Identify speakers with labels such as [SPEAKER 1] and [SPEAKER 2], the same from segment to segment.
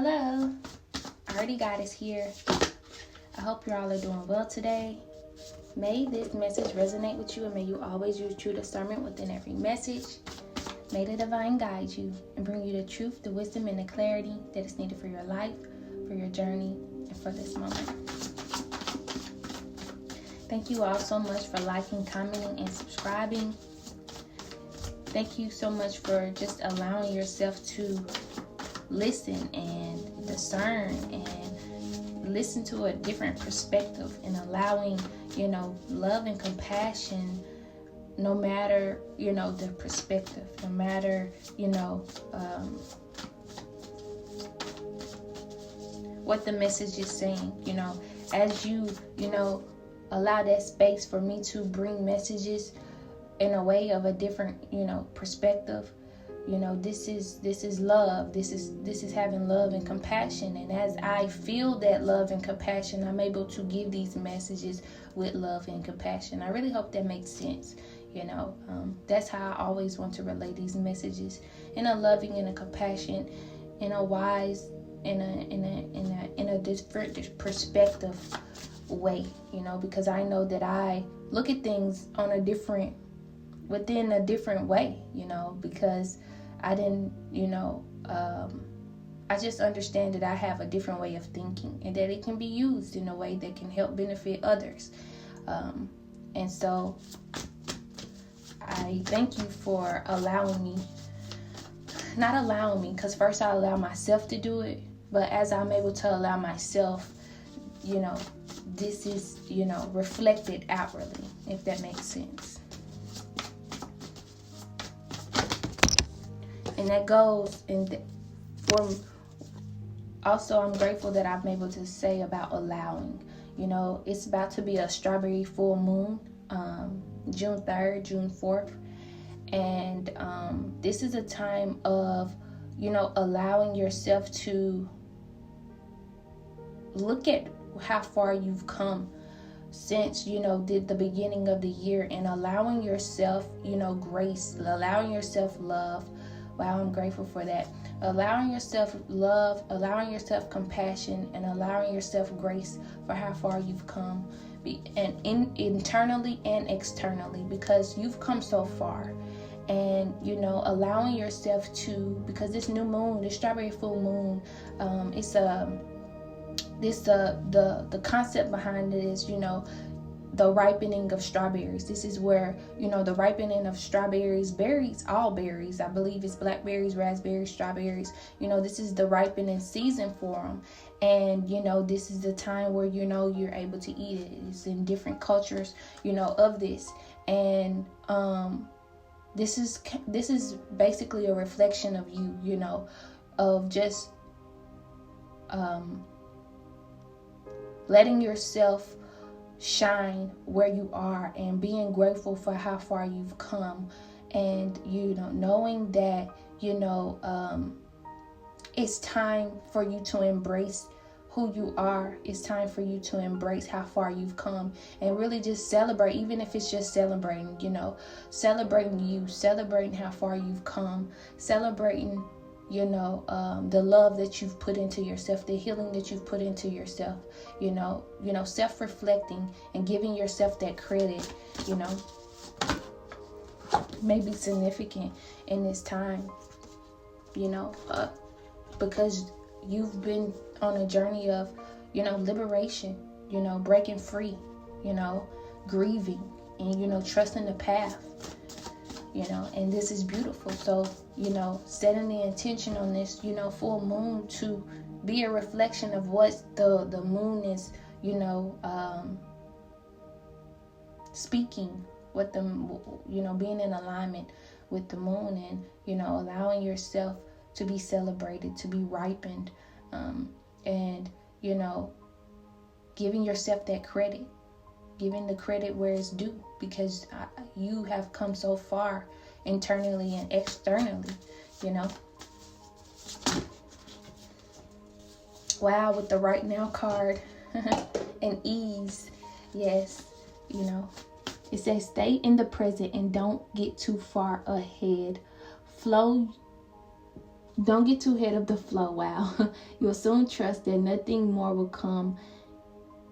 [SPEAKER 1] Hello, I already got us here. I hope you all are doing well today. May this message resonate with you, and may you always use true discernment within every message. May the divine guide you and bring you the truth, the wisdom, and the clarity that is needed for your life, for your journey, and for this moment. Thank you all so much for liking, commenting, and subscribing. Thank you so much for just allowing yourself to listen and discern and listen to a different perspective, and allowing, love and compassion, no matter, the perspective, no matter, what the message is saying, as you, allow that space for me to bring messages in a way of a different, perspective. This is love. This is having love and compassion. And as I feel that love and compassion, I'm able to give these messages with love and compassion. I really hope that makes sense. That's how I always want to relay these messages, in a loving and a compassion, in a wise, in a different perspective way. Because I know that I look at things within a different way. Because I didn't, I just understand that I have a different way of thinking, and that it can be used in a way that can help benefit others. And so I thank you for not allowing me, because first I allow myself to do it, but as I'm able to allow myself, this is, reflected outwardly, if that makes sense. And that goes also, I'm grateful that I'm able to say about allowing. It's about to be a strawberry full moon, June 3rd, June 4th. And this is a time of, allowing yourself to look at how far you've come since, the beginning of the year, and allowing yourself, grace, allowing yourself love. Wow, I'm grateful for that. Allowing yourself love, allowing yourself compassion, and allowing yourself grace for how far you've come, and internally and externally, because you've come so far. And allowing yourself to, because this new moon, this strawberry full moon, the concept behind it is, the ripening of strawberries. This is where, the ripening of strawberries, berries, all berries, I believe it's blackberries, raspberries, strawberries, this is the ripening season for them. And, this is the time where, you're able to eat it. It's in different cultures, of this. And, this is basically a reflection of you, of just, letting yourself shine where you are, and being grateful for how far you've come, and knowing that it's time for you to embrace who you are. It's time for you to embrace how far you've come, and really just celebrate, even if it's just celebrating, celebrating you, celebrating how far you've come, celebrating the love that you've put into yourself, the healing that you've put into yourself, self-reflecting and giving yourself that credit, may be significant in this time, because you've been on a journey of, liberation, breaking free, grieving, and, trusting the path. And this is beautiful. So, setting the intention on this, full moon to be a reflection of what the moon is, speaking, what being in alignment with the moon, and, allowing yourself to be celebrated, to be ripened, and, giving yourself that credit. Giving the credit where it's due, because you have come so far internally and externally, Wow, with the right now card and ease. Yes, it says stay in the present and don't get too far ahead. Flow Don't get too ahead of the flow. Wow. You'll soon trust that nothing more will come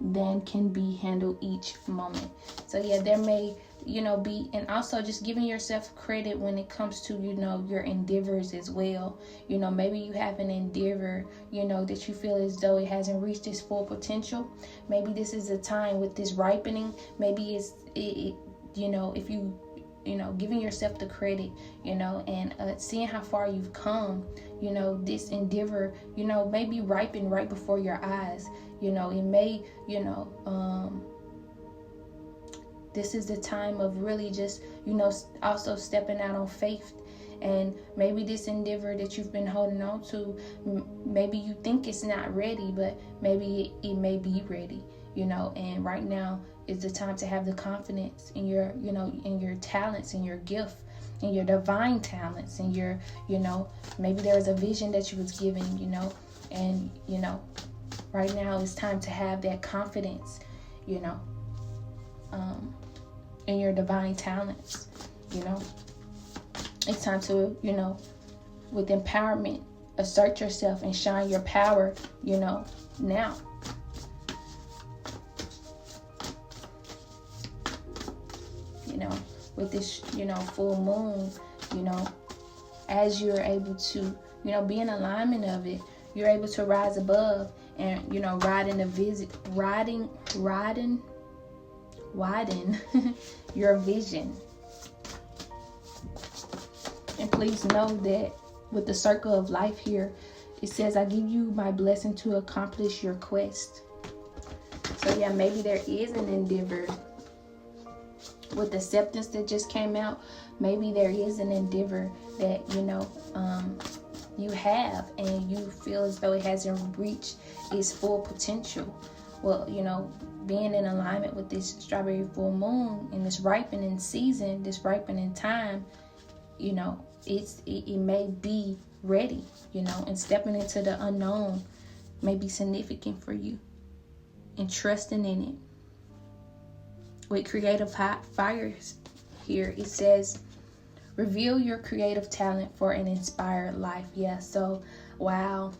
[SPEAKER 1] than can be handled each moment. So yeah, there may, be, and also just giving yourself credit when it comes to, your endeavors as well. Maybe you have an endeavor, that you feel as though it hasn't reached its full potential. Maybe this is a time with this ripening. Maybe if you, giving yourself the credit, and seeing how far you've come, this endeavor, may be ripened right before your eyes. It may, this is the time of really just, also stepping out on faith. And maybe this endeavor that you've been holding on to, maybe you think it's not ready, but maybe it may be ready, and right now is the time to have the confidence in your, in your talents and your gift and your divine talents and your, maybe there's a vision that you was given, and, right now it's time to have that confidence, in your divine talents, It's time to, with empowerment, assert yourself and shine your power, now. With this, full moon, as you're able to, be in alignment of it, you're able to rise above and, widen your vision. And please know that with the circle of life here, it says, I give you my blessing to accomplish your quest. So yeah, maybe there is an endeavor with acceptance that just came out. Maybe there is an endeavor that, you have and you feel as though it hasn't reached its full potential. Well, being in alignment with this strawberry full moon in this ripening season, this ripening time, it may be ready, and stepping into the unknown may be significant for you, and trusting in it. With creative hot fires here, it says, reveal your creative talent for an inspired life. Yeah, so wow.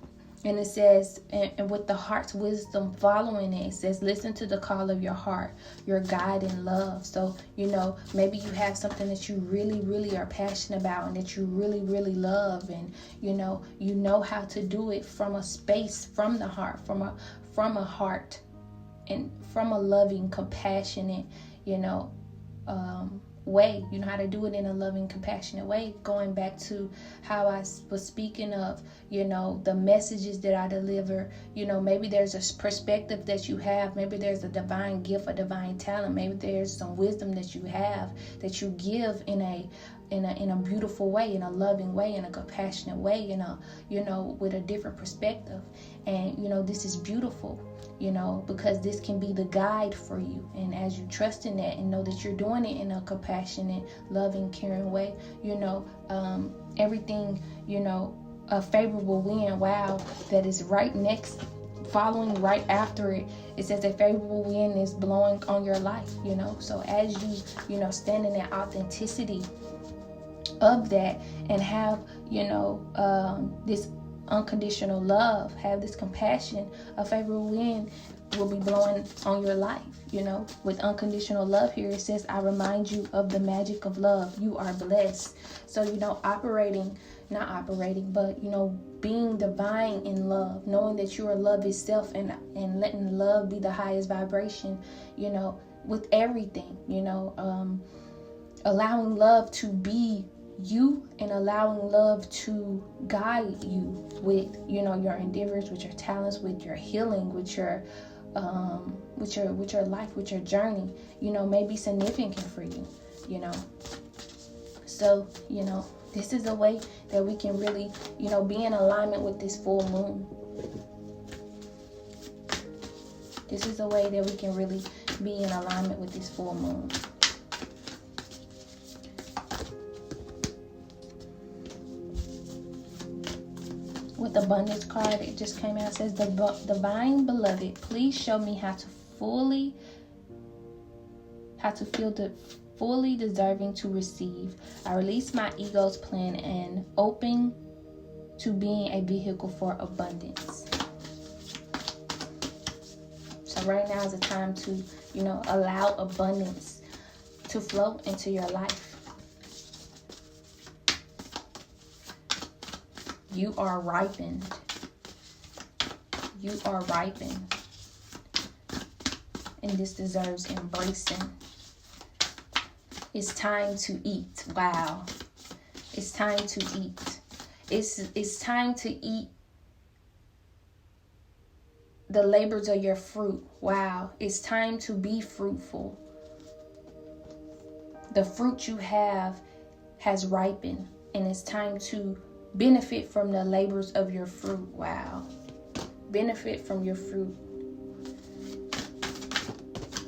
[SPEAKER 1] And it says, and with the heart's wisdom following it, it says, listen to the call of your heart, your guide and love. So, maybe you have something that you really, really are passionate about and that you really, really love. And, you know how to do it from a space, from the heart, from a heart, and from a loving, compassionate, way. You know how to do it in a loving, compassionate way. Going back to how I was speaking of, the messages that I deliver, maybe there's a perspective that you have. Maybe there's a divine gift, a divine talent. Maybe there's some wisdom that you have that you give in a beautiful way, in a loving way, in a compassionate way, with a different perspective. And, this is beautiful, because this can be the guide for you. And as you trust in that and know that you're doing it in a compassionate, loving, caring way, everything, a favorable wind, wow, that is right next, following right after it. It says a favorable wind is blowing on your life, So as you, stand in that authenticity of that and have, this unconditional love, have this compassion, a favorable wind will be blowing on your life, with unconditional love here. It says, I remind you of the magic of love. You are blessed. So, being divine in love, knowing that you are love itself, and letting love be the highest vibration, with everything, allowing love to be you and allowing love to guide you with, your endeavors, with your talents, with your healing, with your life, with your journey, may be significant for you, So, this is a way that we can really, be in alignment with this full moon. This is a way that we can really be in alignment with this full moon. With the abundance card, it just came out. It says, divine beloved, please show me how to feel fully deserving to receive. I release my ego's plan and open to being a vehicle for abundance. So right now is the time to, allow abundance to flow into your life. You are ripened. You are ripened. And this deserves embracing. It's time to eat. Wow. It's time to eat. It's time to eat the labors of your fruit. Wow. It's time to be fruitful. The fruit you have has ripened, and it's time to benefit from the labors of your fruit. Wow. Benefit from your fruit.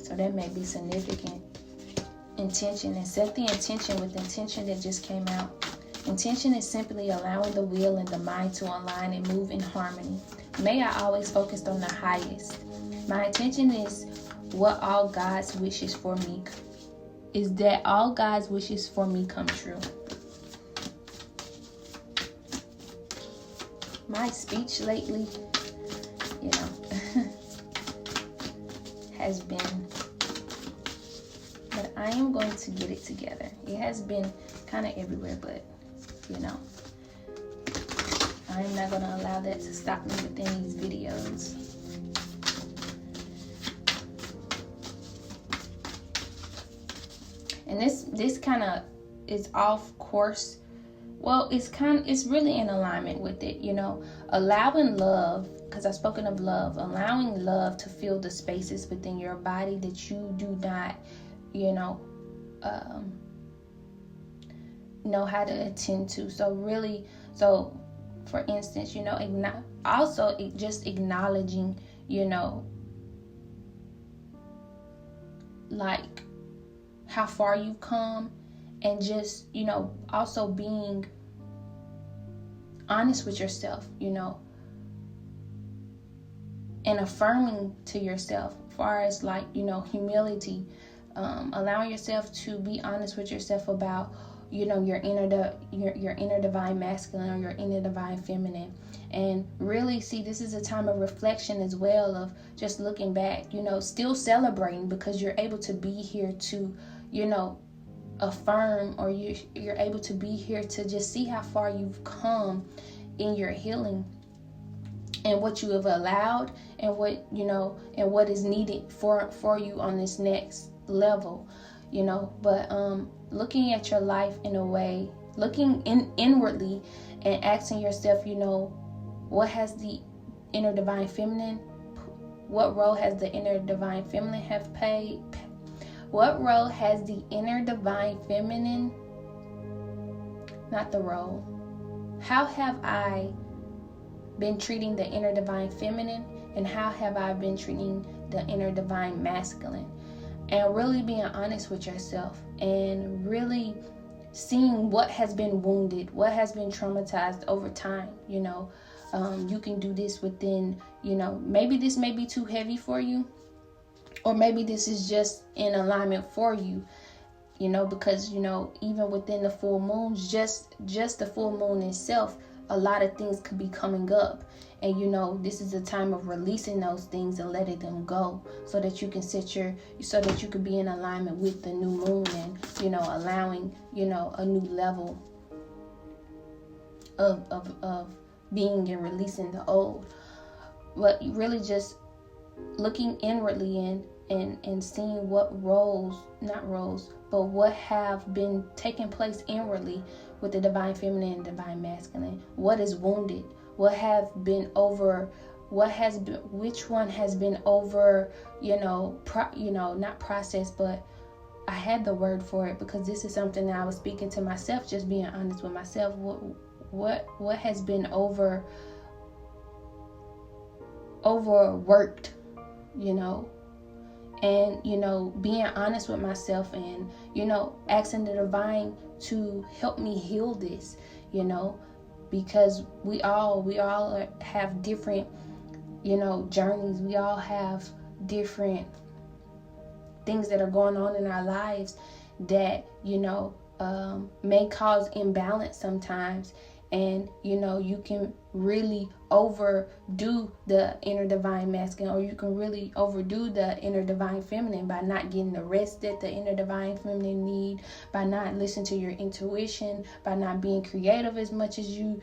[SPEAKER 1] So that may be significant. Intention, and set the intention with the intention that just came out. Intention is simply allowing the will and the mind to align and move in harmony. May I always focus on the highest. My intention is what all God's wishes for me. Is that all God's wishes for me come true. My speech lately, has been, but I am going to get it together. It has been kind of everywhere, but I am not going to allow that to stop me within these videos. And this kind of is off course. Well, it's really in alignment with it, allowing love, because I've spoken of love, allowing love to fill the spaces within your body that you do not, know how to attend to. So for instance, just acknowledging, like how far you've come, and just, also being honest with yourself, and affirming to yourself as far as humility, allowing yourself to be honest with yourself about, your inner divine masculine or your inner divine feminine. And really, see, this is a time of reflection as well, of just looking back, still celebrating, because you're able to be here to, affirm, or you're able to be here to just see how far you've come in your healing, and what you have allowed, and what and what is needed for you on this next level, but looking at your life in a way, looking inwardly, and asking yourself, what has the inner divine feminine, what role has the inner divine feminine have played? What role has the inner divine feminine, not the role, how have I been treating the inner divine feminine, and how have I been treating the inner divine masculine? And really being honest with yourself, and really seeing what has been wounded, what has been traumatized over time. You can do this within, maybe this may be too heavy for you, or maybe this is just in alignment for you, because, even within the full moons, just the full moon itself, a lot of things could be coming up. And, this is a time of releasing those things and letting them go, so that you can so that you can be in alignment with the new moon, and, allowing, a new level of being and releasing the old. But really just looking inwardly and seeing what but what have been taking place inwardly with the divine feminine and divine masculine. What is wounded? What have been over? Which one has been over? Not processed, but I had the word for it, because this is something that I was speaking to myself, just being honest with myself. What has been overworked, and being honest with myself, and asking the divine to help me heal this, because we all have different journeys. We all have different things that are going on in our lives that may cause imbalance sometimes. and you can really overdo the inner divine masculine, or you can really overdo the inner divine feminine by not getting the rest that the inner divine feminine need, by not listening to your intuition, by not being creative as much as you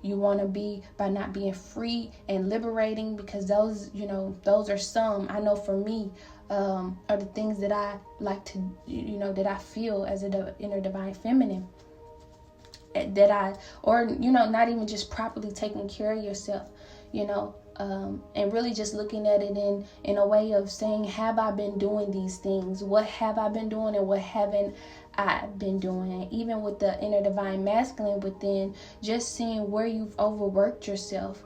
[SPEAKER 1] want to be, by not being free and liberating, because those are some, I know for me, are the things that I like to, that I feel as an inner divine feminine. Not even just properly taking care of yourself, and really just looking at it in a way of saying, have I been doing these things? What have I been doing and what haven't I been doing? And even with the inner divine masculine within, just seeing where you've overworked yourself.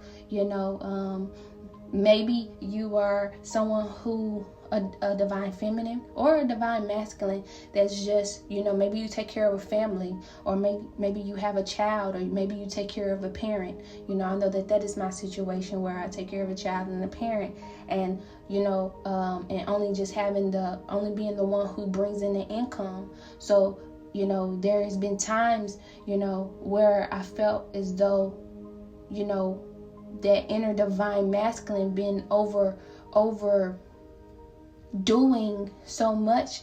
[SPEAKER 1] Maybe you are someone who a divine feminine or a divine masculine that's just, maybe you take care of a family, or maybe you have a child, or maybe you take care of a parent. I know that is my situation, where I take care of a child and a parent, and and only being the one who brings in the income. So there has been times where I felt as though that inner divine masculine been over doing so much,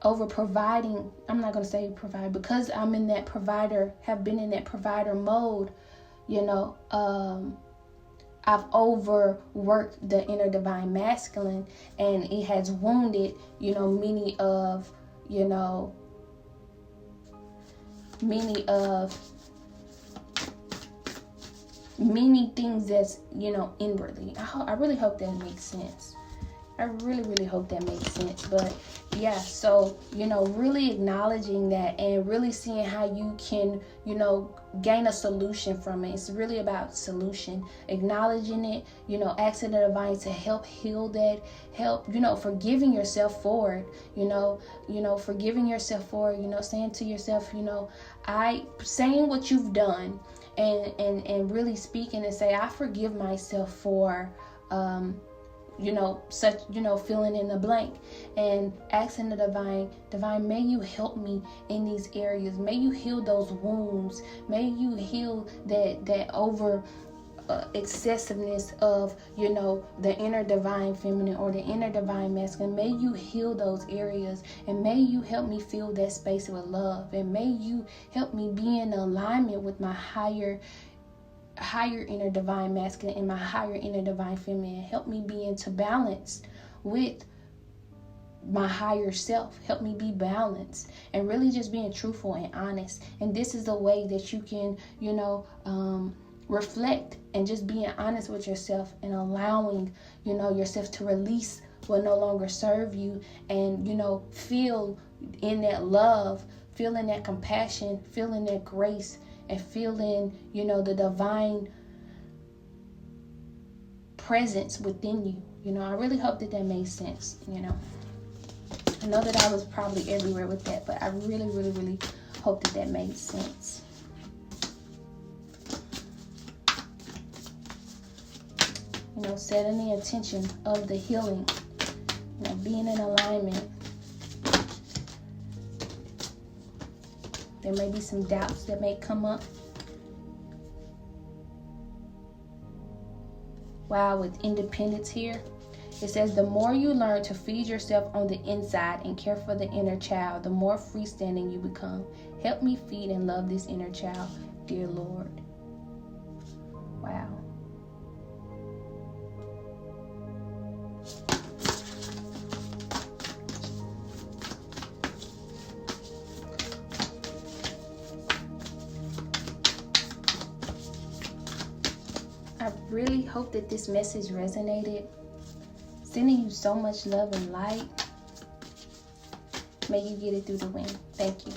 [SPEAKER 1] over providing. I'm not going to say provide, because I'm in that provider, have been in that provider mode. I've overworked the inner divine masculine, and it has wounded many things that's inwardly. I really hope that makes sense. I really, really hope that makes sense. But yeah, so, really acknowledging that and really seeing how you can, gain a solution from it. It's really about solution, acknowledging it, asking the divine to help heal that, forgiving yourself for it, forgiving yourself for it, saying to yourself, saying what you've done, and really speaking and say, I forgive myself for, filling in the blank, and asking the divine, may you help me in these areas. May you heal those wounds. May you heal that over excessiveness of, the inner divine feminine or the inner divine masculine. May you heal those areas, and may you help me fill that space with love, and may you help me be in alignment with my higher inner divine masculine and my higher inner divine feminine. Help me be into balance with my higher self. Help me be balanced, and really just being truthful and honest. And this is the way that you can, reflect and just being honest with yourself, and allowing, yourself to release what no longer serve you, and, feel in that love, feeling that compassion, feeling that grace, and feeling, the divine presence within you. I really hope that made sense. I know that I was probably everywhere with that, but I really, really, really hope that made sense. Setting the intention of the healing, being in alignment. There may be some doubts that may come up. Wow, with independence here, it says, the more you learn to feed yourself on the inside and care for the inner child, the more freestanding you become. Help me feed and love this inner child, dear Lord. Wow. I really hope that this message resonated. Sending you so much love and light. May you get it through the wind. Thank you.